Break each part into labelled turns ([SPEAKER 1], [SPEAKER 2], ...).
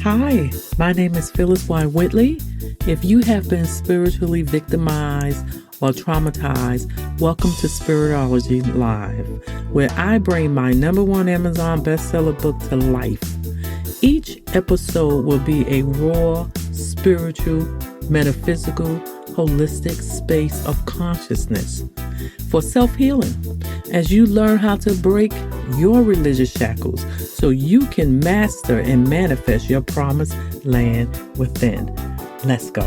[SPEAKER 1] Hi, my name is Phyllis Y. Whitley. If you have been spiritually victimized or traumatized, welcome to Spiritology Live, where I bring my #1 Amazon bestseller book to life. Each episode will be a raw, spiritual, metaphysical, holistic space of consciousness for self-healing as you learn how to break your religious shackles so you can master and manifest your promised land within. Let's go.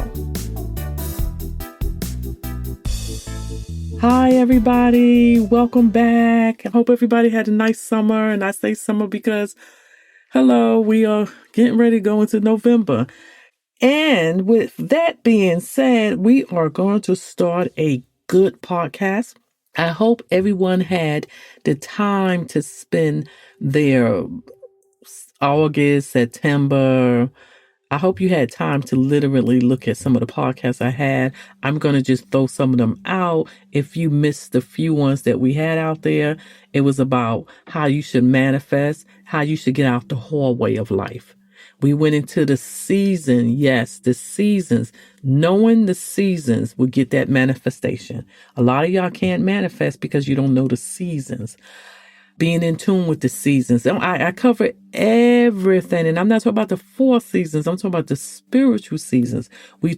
[SPEAKER 1] Hi, everybody. Welcome back. I hope everybody had a nice summer. And I say summer because, hello, we are getting ready to go into November. And with that being said, we are going to start a good podcast. I hope everyone had the time to spend their August, September. I hope you had time to literally look at some of the podcasts I had. I'm going to just throw some of them out. If you missed the few ones that we had out there, it was about how you should manifest, how you should get out the hallway of life. We went into the season. Yes, the seasons. Knowing the seasons will get that manifestation. A lot of y'all can't manifest because you don't know the seasons. Being in tune with the seasons. I cover everything. And I'm not talking about the 4 seasons. I'm talking about the spiritual seasons. We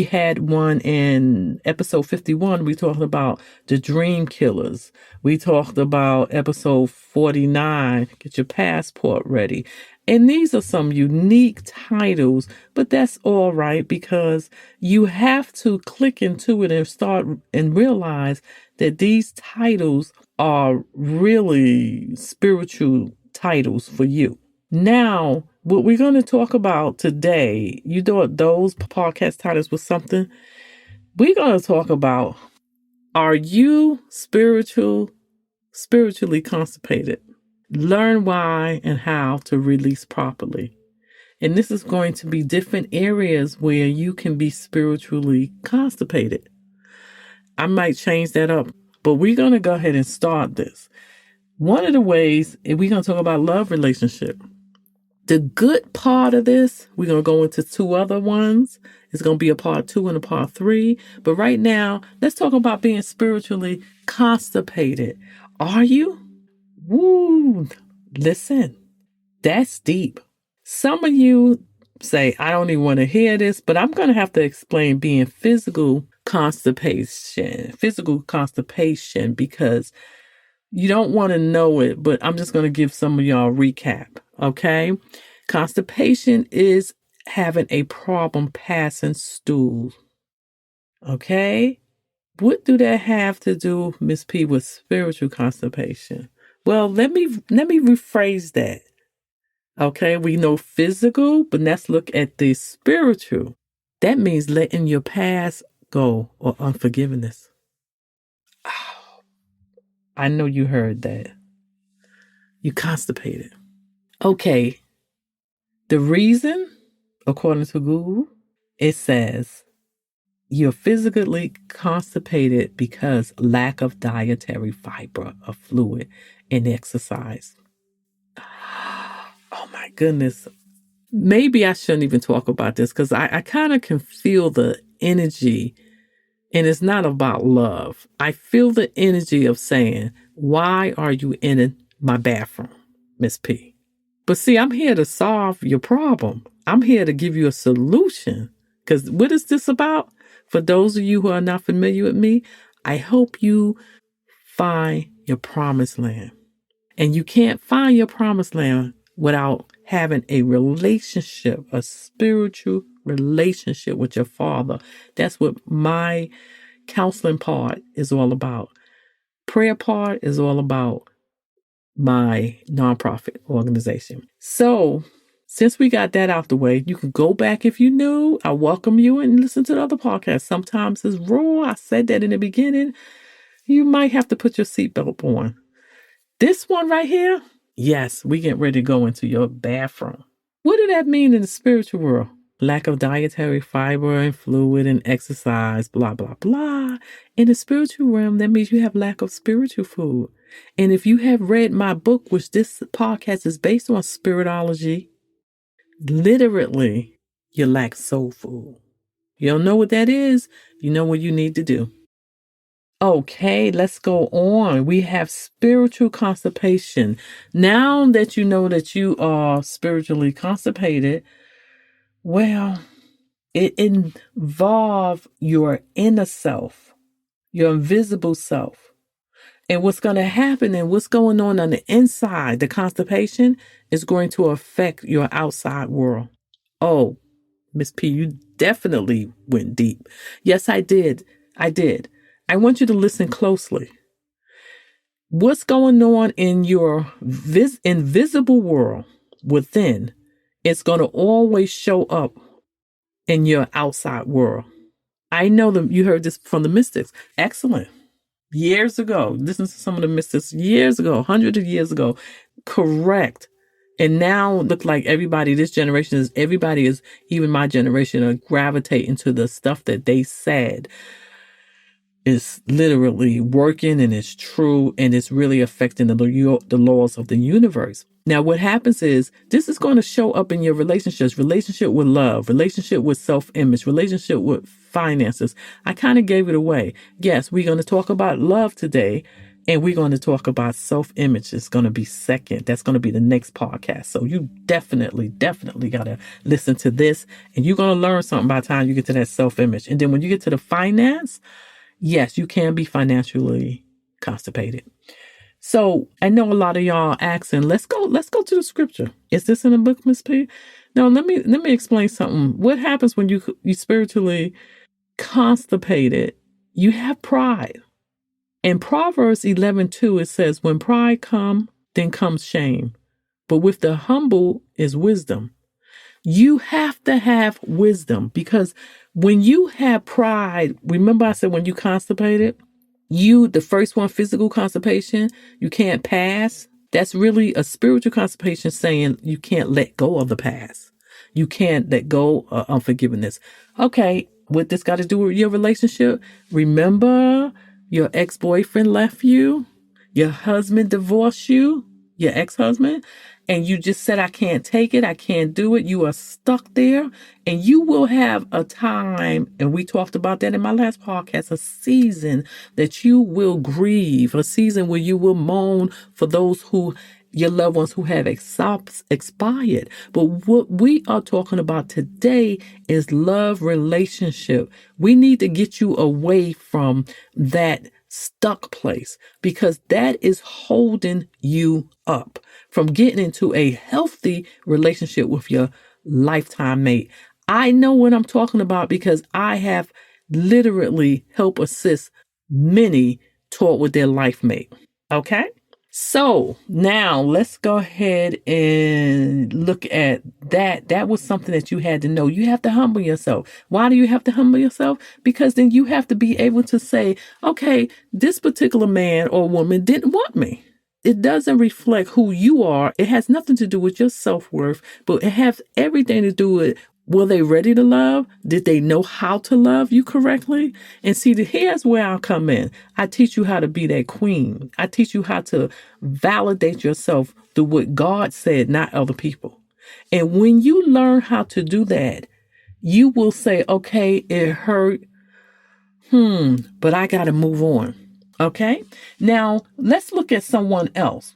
[SPEAKER 1] had one in episode 51. We talked about the dream killers. We talked about episode 49, get your passport ready. And these are some unique titles, but that's all right because you have to click into it and start and realize that these titles are really spiritual titles for you. Now, what we're going to talk about today, you thought those podcast titles was something? We're going to talk about, are you spiritually constipated? Learn why and how to release properly. And this is going to be different areas where you can be spiritually constipated. I might change that up, but we're going to go ahead and start this. One of the ways, we're going to talk about love relationship. The good part of this, we're going to go into 2 other ones. It's going to be a part 2 and a part 3. But right now, let's talk about being spiritually constipated. Are you? Woo! Listen, that's deep. Some of you say, I don't even want to hear this, but I'm going to have to explain being physical constipation because you don't want to know it, but I'm just going to give some of y'all a recap, okay? Constipation is having a problem passing stool, okay? What do that have to do, Miss P, with spiritual constipation? Well, let me rephrase that. Okay, we know physical, but let's look at the spiritual. That means letting your past go or unforgiveness. Oh, I know you heard that. You constipated. Okay, the reason, according to Google, it says you're physically constipated because lack of dietary fiber or fluid and exercise. Oh my goodness. Maybe I shouldn't even talk about this because I kind of can feel the energy, and it's not about love. I feel the energy of saying, why are you in my bathroom, Miss P? But see, I'm here to solve your problem. I'm here to give you a solution. Because what is this about? For those of you who are not familiar with me, I hope you find your promised land. And you can't find your promised land without having a relationship, a spiritual relationship with your Father. That's what my counseling part is all about. Prayer part is all about my nonprofit organization. So, since we got that out the way, you can go back if you new. I welcome you and listen to the other podcasts. Sometimes it's raw. I said that in the beginning. You might have to put your seatbelt on. This one right here, yes, we get ready to go into your bathroom. What did that mean in the spiritual world? Lack of dietary fiber and fluid and exercise, blah, blah, blah. In the spiritual realm, that means you have lack of spiritual food. And if you have read my book, which this podcast is based on, Spiritology, Literally, you lack soul food. You don't know what that is? You know what you need to do. Okay, let's go on. We have spiritual constipation. Now that you know that you are spiritually constipated, well, it involves your inner self, your invisible self. And what's going to happen and what's going on the inside, the constipation, is going to affect your outside world. Oh, Miss P, you definitely went deep. Yes, I did. I did. I want you to listen closely. What's going on in your invisible world within, it's going to always show up in your outside world. I know that you heard this from the mystics. Excellent. Years ago, listen to some of the mystics years ago, hundreds of years ago. Correct. And now look like everybody, this generation is, everybody is, even my generation, are gravitating to the stuff that they said is literally working and it's true and it's really affecting the laws of the universe. Now, what happens is this is going to show up in your relationships, relationship with love, relationship with self-image, relationship with finances. I kind of gave it away. Yes, we're going to talk about love today and we're going to talk about self-image. It's going to be second. That's going to be the next podcast. So you definitely got to listen to this and you're going to learn something by the time you get to that self-image. And then when you get to the finance, yes, you can be financially constipated. So I know a lot of y'all asking, let's go to the scripture. Is this in the book, Miss P? No, let me explain something. What happens when you spiritually constipated? You have pride. In Proverbs 11:2, it says, when pride come, then comes shame. But with the humble is wisdom. You have to have wisdom because when you have pride, remember I said when you constipated, the first one, physical constipation, you can't pass. That's really a spiritual constipation saying you can't let go of the past. You can't let go of unforgiveness. Okay, what this got to do with your relationship? Remember your ex-boyfriend left you, your husband divorced you, your ex-husband, and you just said, I can't take it, I can't do it. You are stuck there, and you will have a time, and we talked about that in my last podcast, a season that you will grieve, a season where you will moan for those your loved ones who have expired. But what we are talking about today is love relationship. We need to get you away from that stuck place because that is holding you up from getting into a healthy relationship with your lifetime mate. I know what I'm talking about because I have literally helped assist many taught with their life mate. Okay? So now let's go ahead and look at that. That was something that you had to know. You have to humble yourself. Why do you have to humble yourself? Because then you have to be able to say, okay, this particular man or woman didn't want me. It doesn't reflect who you are. It has nothing to do with your self-worth, but it has everything to do with, were they ready to love? Did they know how to love you correctly? And see, here's where I'll come in. I teach you how to be that queen. I teach you how to validate yourself through what God said, not other people. And when you learn how to do that, you will say, okay, it hurt. But I got to move on. Okay. Now let's look at someone else.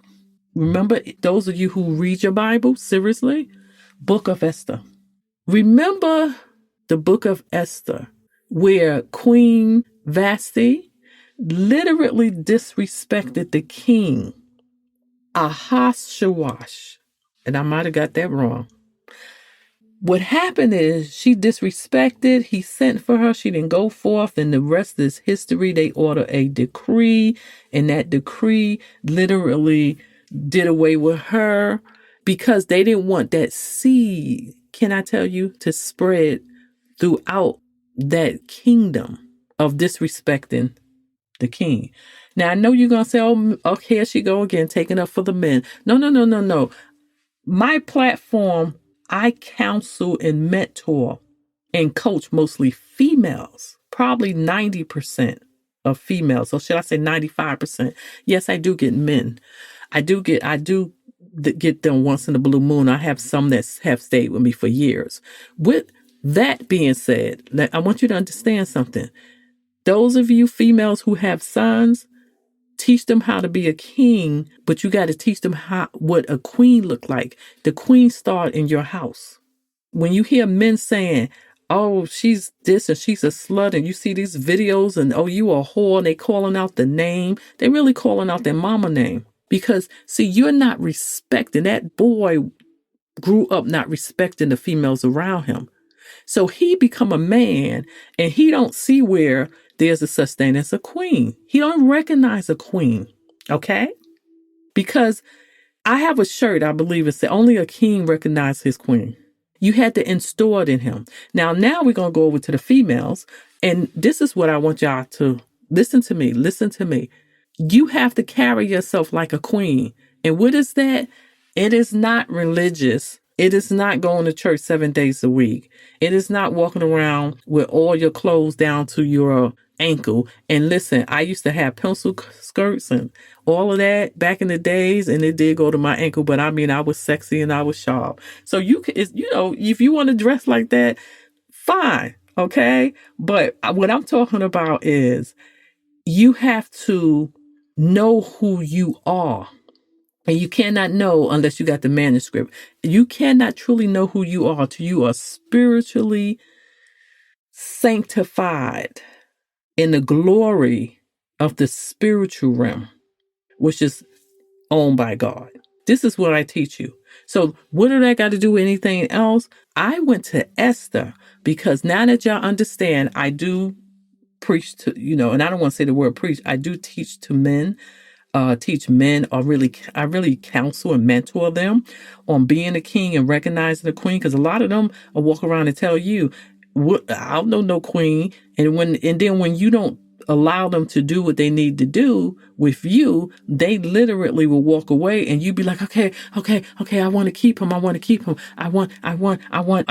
[SPEAKER 1] Remember, those of you who read your Bible, seriously, Book of Esther. Remember the Book of Esther, where Queen Vashti literally disrespected the king, Ahasuerus. And I might have got that wrong. What happened is she disrespected, he sent for her, she didn't go forth, and the rest is history. They ordered a decree, and that decree literally did away with her because they didn't want that seed, can I tell you, to spread throughout that kingdom of disrespecting the king. Now, I know you're going to say, oh, okay, here she go again, taking up for the men. No. My platform, I counsel and mentor and coach mostly females, probably 90% of females. So should I say 95%? Yes, I do get men. I do get them once in a blue moon. I have some that have stayed with me for years. With that being said, I want you to understand something. Those of you females who have sons, teach them how to be a king, but you got to teach them what a queen look like. The queen start in your house. When you hear men saying, oh, she's this and she's a slut, and you see these videos and, oh, you a whore, and they calling out the name, they really calling out their mama name. Because, see, you're not respecting. That boy grew up not respecting the females around him. So he become a man, and he don't see where there's a such thing as a queen. He don't recognize a queen, okay? Because I have a shirt, I believe it said, only a king recognizes his queen. You had to instill it in him. Now we're going to go over to the females, and this is what I want y'all to listen to me. Listen to me. You have to carry yourself like a queen. And what is that? It is not religious. It is not going to church 7 days a week. It is not walking around with all your clothes down to your ankle. And listen, I used to have pencil skirts and all of that back in the days, and it did go to my ankle. But I mean, I was sexy and I was sharp. So if you want to dress like that, fine, okay? But what I'm talking about is you have to know who you are. And you cannot know unless you got the manuscript. You cannot truly know who you are till you are spiritually sanctified in the glory of the spiritual realm, which is owned by God. This is what I teach you. So what did I got to do with anything else? I went to Esther because now that y'all understand, I do preach to, and I don't want to say the word preach. I do teach to men. Teach men, or I really counsel and mentor them on being a king and recognizing a queen, because a lot of them will walk around and tell you, I don't know no queen, and then when you don't allow them to do what they need to do with you, they literally will walk away, and you be like, okay, I want to keep him, I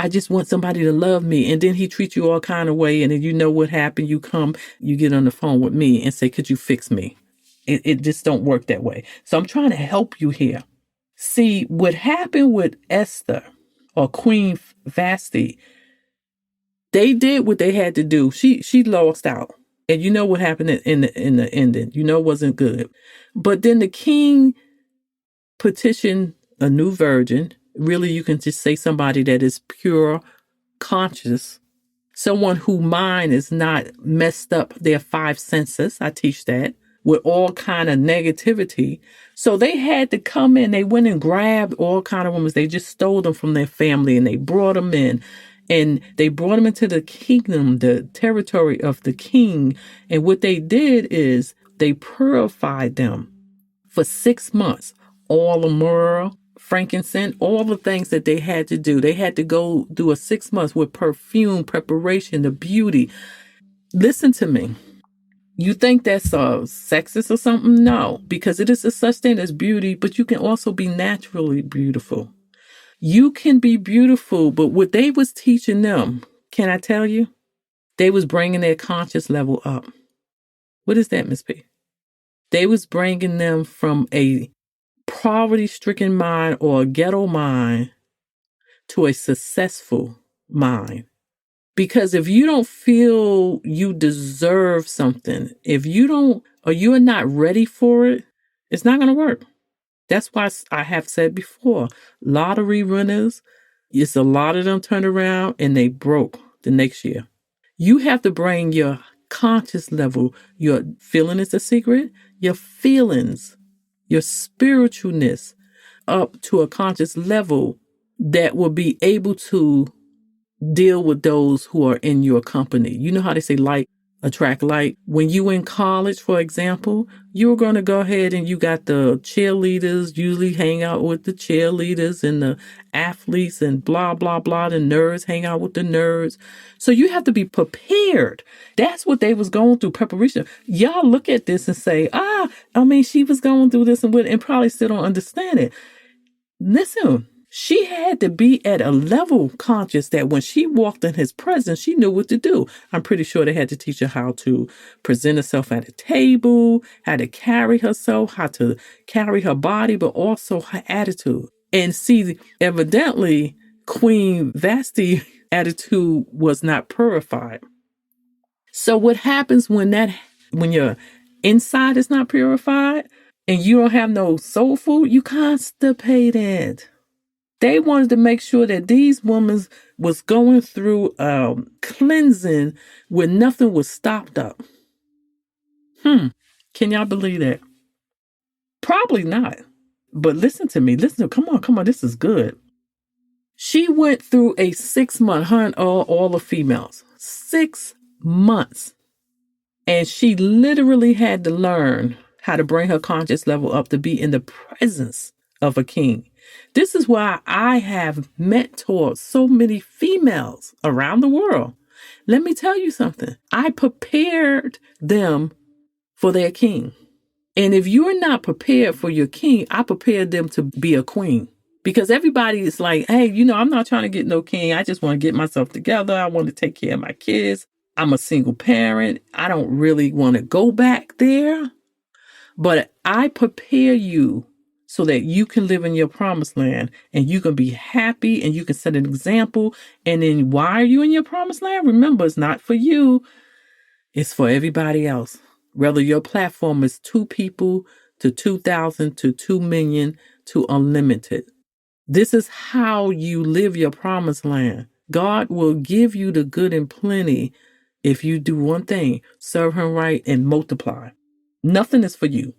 [SPEAKER 1] just want somebody to love me, and then he treats you all kind of way, and then you know what happened, you get on the phone with me and say, could you fix me? It just don't work that way. So I'm trying to help you here. See, what happened with Esther or Queen Vashti, they did what they had to do. She lost out. And you know what happened in the ending. It wasn't good. But then the king petitioned a new virgin. Really, you can just say somebody that is pure, conscious, someone whose mind is not messed up their 5 senses. I teach that. With all kind of negativity. So they had to come in. They went and grabbed all kind of women. They just stole them from their family and they brought them in. And they brought them into the kingdom, the territory of the king. And what they did is they purified them for 6 months. All the myrrh, frankincense, all the things that they had to do. They had to go do a 6 months with perfume, preparation, the beauty. Listen to me. You think that's sexist or something? No, because it is a such thing as beauty, but you can also be naturally beautiful. You can be beautiful, but what they was teaching them, can I tell you? They was bringing their conscious level up. What is that, Miss P? They was bringing them from a poverty-stricken mind or a ghetto mind to a successful mind. Because if you don't feel you deserve something, if you don't, or you are not ready for it, it's not going to work. That's why I have said before, lottery winners, it's a lot of them turned around and they broke the next year. You have to bring your conscious level, your feeling is the secret, your feelings, your spiritualness up to a conscious level that will be able to deal with those who are in your company. You know how they say like attract like? When you in college, for example, you're going to go ahead and you got the cheerleaders, usually hang out with the cheerleaders, and the athletes and blah, blah, blah. The nerds hang out with the nerds. So you have to be prepared. That's what they was going through, preparation. Y'all look at this and say, she was going through this and probably still don't understand it. Listen, She had to be at a level conscious that when she walked in his presence, she knew what to do. I'm pretty sure they had to teach her how to present herself at a table, how to carry herself, how to carry her body, but also her attitude. And see, evidently, Queen Vashti's attitude was not purified. So what happens when your inside is not purified and you don't have no soul food, you constipated. They wanted to make sure that these women was going through cleansing where nothing was stopped up. Can y'all believe that? Probably not. But listen to me. Come on. This is good. She went through a 6-month, her and all the females, 6 months. And she literally had to learn how to bring her conscious level up to be in the presence of a king. This is why I have mentored so many females around the world. Let me tell you something. I prepared them for their king. And if you're not prepared for your king, I prepared them to be a queen. Because everybody is like, hey, I'm not trying to get no king. I just want to get myself together. I want to take care of my kids. I'm a single parent. I don't really want to go back there. But I prepare you so that you can live in your promised land and you can be happy and you can set an example. And then why are you in your promised land? Remember, it's not for you. It's for everybody else. Whether your platform is 2 people to 2,000 to 2 million to unlimited. This is how you live your promised land. God will give you the good and plenty if you do one thing, serve him right and multiply. Nothing is for you.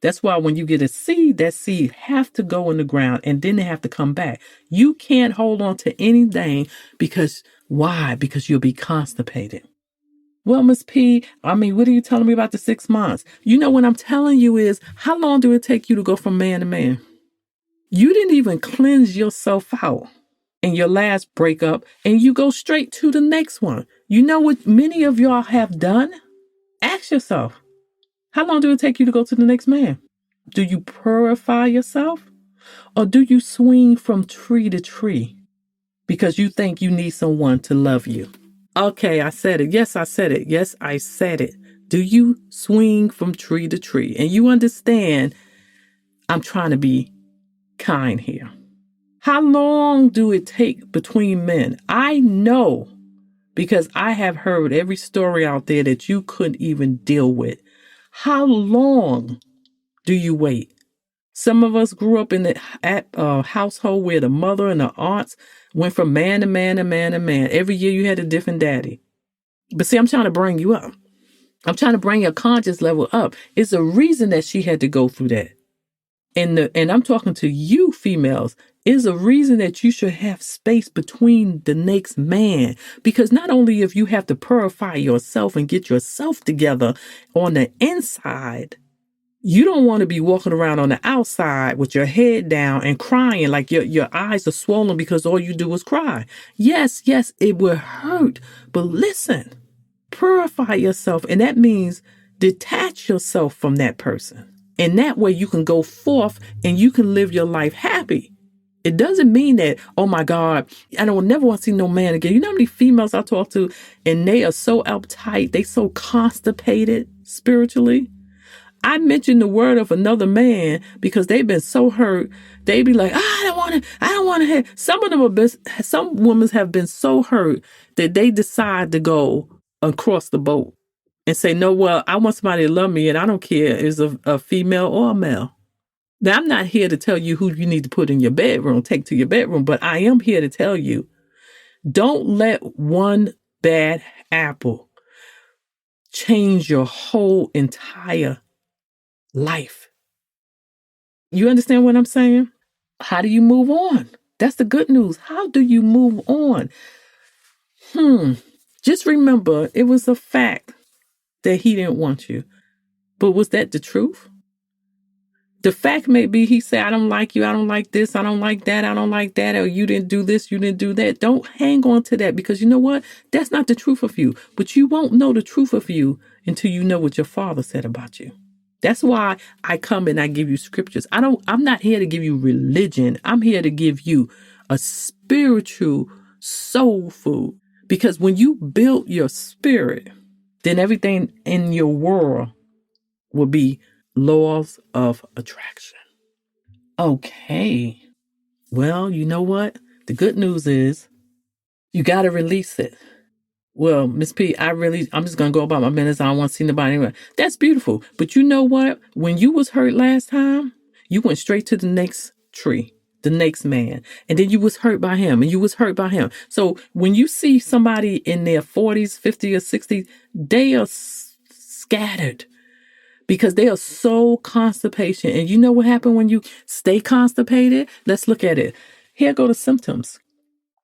[SPEAKER 1] That's why when you get a seed, that seed have to go in the ground and then they have to come back. You can't hold on to anything because why? Because you'll be constipated. Well, Miss P, what are you telling me about the 6 months? What I'm telling you is, how long do it take you to go from man to man? You didn't even cleanse yourself out in your last breakup and you go straight to the next one. You know what many of y'all have done? Ask yourself, how long do it take you to go to the next man? Do you purify yourself? Or do you swing from tree to tree because you think you need someone to love you? Okay, I said it. Yes, I said it. Yes, I said it. Do you swing from tree to tree? And you understand, I'm trying to be kind here. How long do it take between men? I know because I have heard every story out there that you couldn't even deal with. How long do you wait? Some of us grew up in the household where the mother and the aunts went from man to man to man to man. Every year you had a different daddy. But see, I'm trying to bring you up. I'm trying to bring your conscious level up. It's a reason that she had to go through that. And I'm talking to you females. Is a reason that you should have space between the next man. Because not only if you have to purify yourself and get yourself together on the inside, you don't want to be walking around on the outside with your head down and crying like your eyes are swollen because all you do is cry. Yes, it will hurt. But listen, purify yourself. And that means detach yourself from that person. And that way you can go forth and you can live your life happy. It doesn't mean that, oh my God, I don't never want to see no man again. You know how many females I talk to and they are so uptight, they so constipated spiritually. I mention the word of another man because they've been so hurt. They be like, I don't want to have. Some women have been so hurt that they decide to go across the boat and say, no, well, I want somebody to love me and I don't care if it's a female or a male. Now, I'm not here to tell you who you need to put in your bedroom, take to your bedroom, but I am here to tell you, don't let one bad apple change your whole entire life. You understand what I'm saying? How do you move on? That's the good news. How do you move on? Just remember, it was a fact that he didn't want you. But was that the truth? The fact may be he said, I don't like you, I don't like this, I don't like that, I don't like that, or you didn't do this, you didn't do that. Don't hang on to that because you know what? That's not the truth of you. But you won't know the truth of you until you know what your father said about you. That's why I come and I give you scriptures. I'm not here to give you religion. I'm here to give you a spiritual soul food. Because when you build your spirit, then everything in your world will be laws of attraction. Okay. Well, you know what? The good news is you got to release it. Well, Miss P, I'm just going to go about my business. I don't want to see nobody anyway. That's beautiful. But you know what? When you was hurt last time, you went straight to the next tree, the next man. And then you was hurt by him and you was hurt by him. So when you see somebody in their 40s, 50s, or 60s, they are scattered because they are so constipation. And you know what happened when you stay constipated? Let's look at it. Here go the symptoms.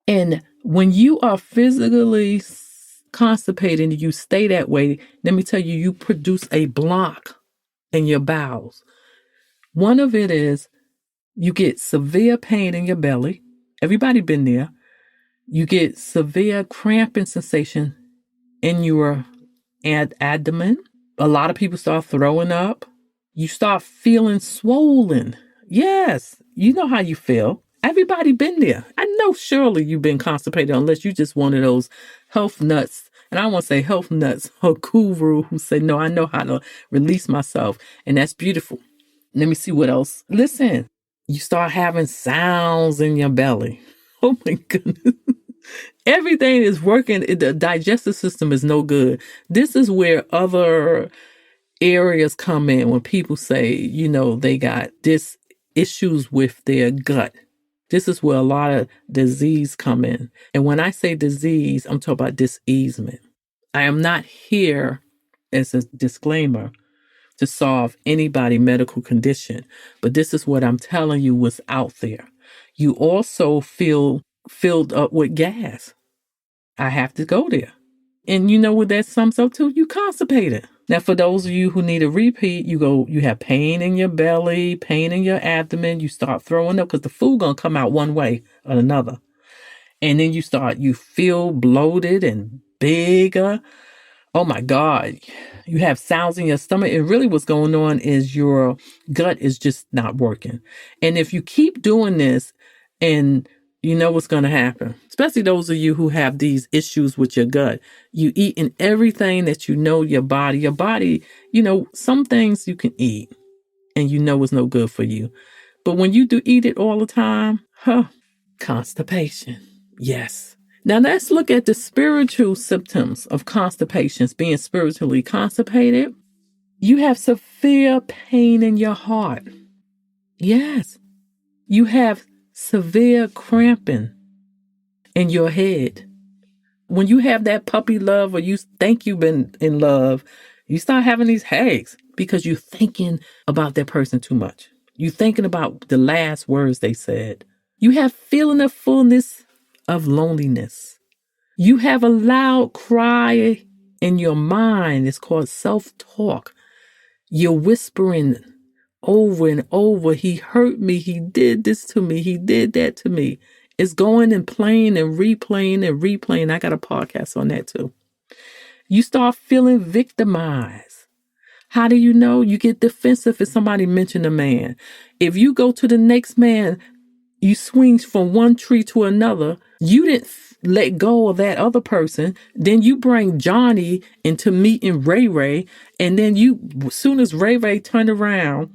[SPEAKER 1] And when you are physically constipated and you stay that way, let me tell you, you produce a block in your bowels. One of it is you get severe pain in your belly. Everybody been there. You get severe cramping sensation in your abdomen. A lot of people start throwing up. You start feeling swollen. Yes, you know how you feel. Everybody been there. I know surely you've been constipated unless you just one of those health nuts. And I don't want to say health nuts or guru who say, no, I know how to release myself. And that's beautiful. Let me see what else. Listen, you start having sounds in your belly. Oh my goodness. Everything is working. The digestive system is no good. This is where other areas come in when people say, they got this issues with their gut. This is where a lot of disease come in. And when I say disease, I'm talking about diseasement. I am not here, as a disclaimer, to solve anybody's medical condition. But this is what I'm telling you what's out there. You also feel filled up with gas. I have to go there. And you know what that sums up to? You constipated. Now, for those of you who need a repeat, you have pain in your belly, pain in your abdomen. You start throwing up because the food going to come out one way or another. And then you feel bloated and bigger. Oh my God. You have sounds in your stomach. And really what's going on is your gut is just not working. And if you keep doing this, and you know what's going to happen, especially those of you who have these issues with your gut. You eat in everything that your body, some things you can eat and it's no good for you. But when you do eat it all the time, constipation. Yes. Now let's look at the spiritual symptoms of constipation, being spiritually constipated. You have severe pain in your heart. Yes. You have severe cramping in your head. When you have that puppy love or you think you've been in love, you start having these headaches because you're thinking about that person too much. You're thinking about the last words they said. You have feeling of fullness of loneliness. You have a loud cry in your mind. It's called self-talk. You're whispering over and over, he hurt me, he did this to me, he did that to me. It's going and playing and replaying. I got a podcast on that too. You start feeling victimized. How do you know? You get defensive if somebody mentioned a man. If you go to the next man, you swing from one tree to another. You didn't let go of that other person. Then you bring Johnny into meeting Ray Ray. And then as soon as Ray Ray turned around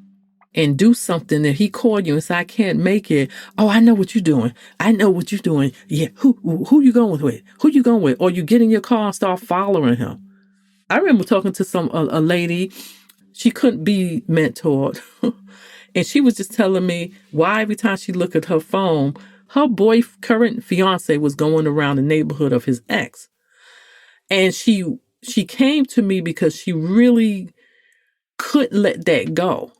[SPEAKER 1] and do something and he called you and said, I can't make it. Oh, I know what you're doing. I know what you're doing. Yeah. Who you going with? Who you going with? Or you get in your car and start following him. I remember talking to a lady. She couldn't be mentored. And she was just telling me why every time she looked at her phone, her current fiance was going around the neighborhood of his ex. And she came to me because she really couldn't let that go.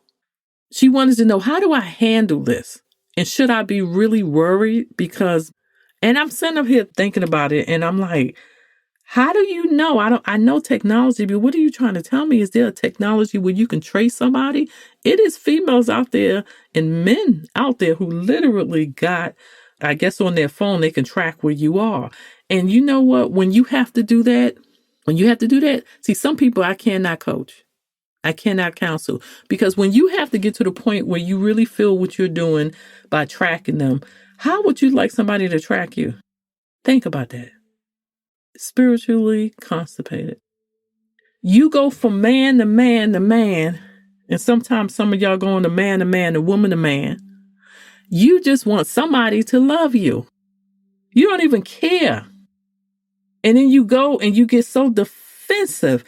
[SPEAKER 1] She wanted to know, how do I handle this? And should I be really worried? And I'm sitting up here thinking about it and I'm like, how do you know? I know technology, but what are you trying to tell me? Is there a technology where you can trace somebody? It is females out there and men out there who literally got, I guess on their phone, they can track where you are. And you know what? When you have to do that, see, some people I cannot coach. I cannot counsel. Because when you have to get to the point where you really feel what you're doing by tracking them, how would you like somebody to track you? Think about that. Spiritually constipated. You go from man to man to man, and sometimes some of y'all going to man to man, to woman to man. You just want somebody to love you. You don't even care. And then you go and you get so defensive.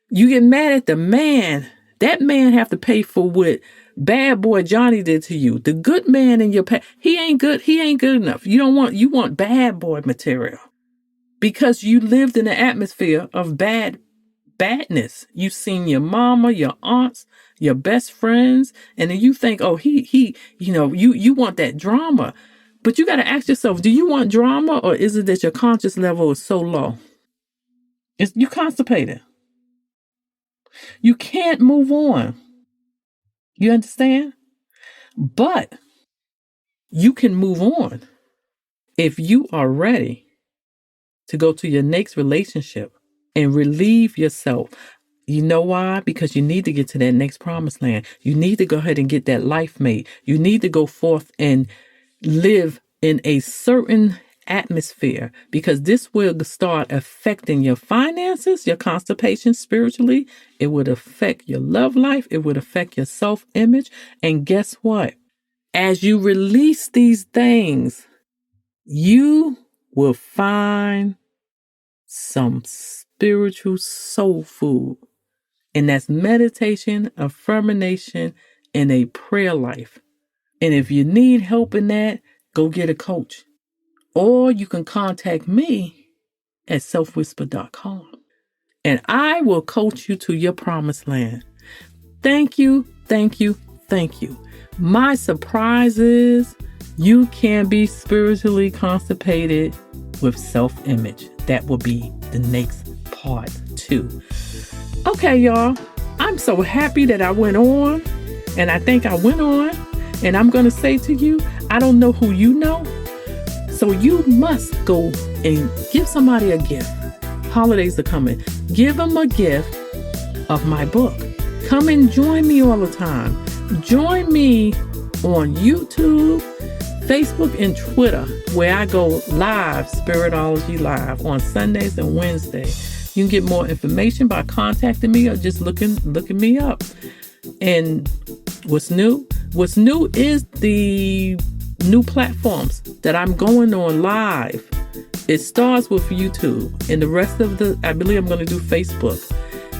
[SPEAKER 1] You get mad at the man. That man have to pay for what bad boy Johnny did to you. The good man in your past, he ain't good. He ain't good enough. You want bad boy material because you lived in an atmosphere of badness. You've seen your mama, your aunts, your best friends, and then you think, oh, you want that drama. But you got to ask yourself, do you want drama, or is it that your conscious level is so low? You constipated. You can't move on. You understand? But you can move on if you are ready to go to your next relationship and relieve yourself. You know why? Because you need to get to that next promised land. You need to go ahead and get that life mate. You need to go forth and live in a certain atmosphere, because this will start affecting your finances, your constipation spiritually. It would affect your love life. It would affect your self-image. And guess what? As you release these things, you will find some spiritual soul food. And that's meditation, affirmation, and a prayer life. And if you need help in that, go get a coach. Or you can contact me at selfwhisper.com. And I will coach you to your promised land. Thank you, thank you, thank you. My surprise is you can be spiritually constipated with self-image. That will be the next part 2. Okay, y'all. I'm so happy that I went on. And I think I went on. And I'm going to say to you, I don't know who you know. So you must go and give somebody a gift. Holidays are coming. Give them a gift of my book. Come and join me all the time. Join me on YouTube, Facebook, and Twitter, where I go live, Spiritology Live, on Sundays and Wednesdays. You can get more information by contacting me or just looking me up. And what's new? What's new is the new platforms that I'm going on live. It starts with YouTube, and the rest of I believe I'm going to do Facebook,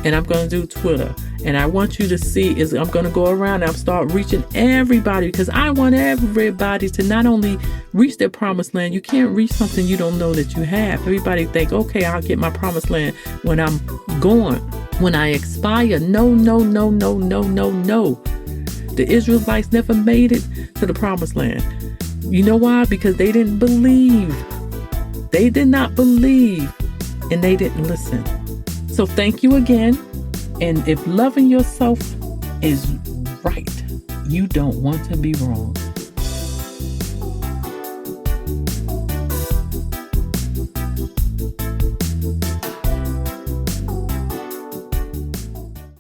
[SPEAKER 1] and I'm going to do Twitter. And I want you to see I'm going to go around and I'm start reaching everybody, because I want everybody to not only reach their promised land. You can't reach something you don't know that you have. Everybody think, okay, I'll get my promised land when I'm gone, when I expire. No. The Israelites never made it to the promised land. You know why? Because they didn't believe. They did not believe, and they didn't listen. So thank you again. And if loving yourself is right, you don't want to be wrong.